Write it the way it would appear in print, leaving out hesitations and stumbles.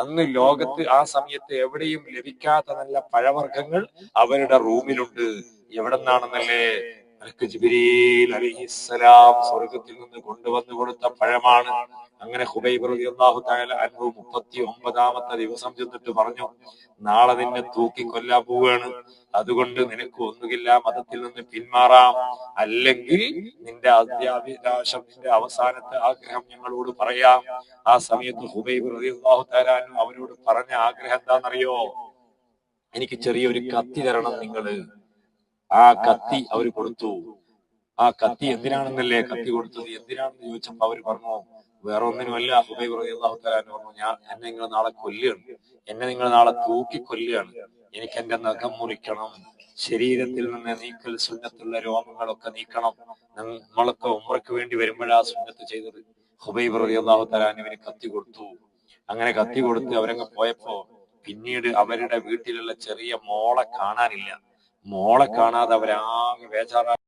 അന്ന് ലോകത്ത് ആ സമയത്ത് എവിടെയും ലഭിക്കാത്ത നല്ല പഴവർഗ്ഗങ്ങൾ അവരുടെ റൂമിലുണ്ട്. എവിടെ നിന്നാണെന്നല്ലേ? മലക്ക് ജിബ്രീൽ അലൈഹിസ്സലാം സ്വർഗത്തിൽ നിന്ന് കൊണ്ടുവന്നു കൊടുത്ത പഴമാണ്. അങ്ങനെ ഖുബൈബ് റളിയല്ലാഹു തആല അൻഹു 39ാമത്തെ ദിവസം ചെന്നിട്ട് പറഞ്ഞു, നാളെ നിന്നെ തൂക്കി കൊല്ലാൻ പോവുകയാണ്. അതുകൊണ്ട് നിനക്ക് ഒന്നുകില്ല മതത്തിൽ നിന്ന് പിന്മാറാം, അല്ലെങ്കിൽ നിന്റെ അത്യാഭിലാഷം, നിന്റെ അവസാനത്തെ ആഗ്രഹം ഞങ്ങളോട് പറയാം. ആ സമയത്ത് ഖുബൈബ് റളിയല്ലാഹു തആല അൻഹു അവരോട് പറഞ്ഞ ആഗ്രഹം എന്താണെന്നറിയോ? എനിക്ക് ചെറിയൊരു കത്തി തരണം നിങ്ങള്. ആ കത്തി അവർ കൊടുത്തു. ആ കത്തി എന്തിനാണെന്നല്ലേ കത്തി കൊടുത്തത്? എന്തിനാണെന്ന് ചോദിച്ചപ്പോ അവര് പറഞ്ഞു, വേറെ ഒന്നിനുമല്ല. ഖുബൈബ് റളിയല്ലാഹു തആല പറഞ്ഞു, എന്നെ നിങ്ങൾ നാളെ കൊല്ലുകയാണ്, എന്നെ നിങ്ങൾ നാളെ തൂക്കി കൊല്ലുകയാണ്. എനിക്ക് എന്റെ നഖം മുറിക്കണം, ശരീരത്തിൽ നിന്ന് നീക്കൽ സുന്നത്തുള്ള രോമങ്ങളൊക്കെ നീക്കണം. നമ്മളൊക്കെ ഉംറയ്ക്ക് വേണ്ടി വരുമ്പോഴാ സുന്നത്ത് ചെയ്തത്. ഖുബൈബ് റളിയല്ലാഹു തആല അൻഹുവിന് കത്തി കൊടുത്തു. അങ്ങനെ കത്തി കൊടുത്ത് അവരങ്ങ് പോയപ്പോ പിന്നീട് അവരുടെ വീട്ടിലുള്ള ചെറിയ മോളെ കാണാനില്ല. മോളെ കാണാതെ അവരാകെ ബേജാറായി.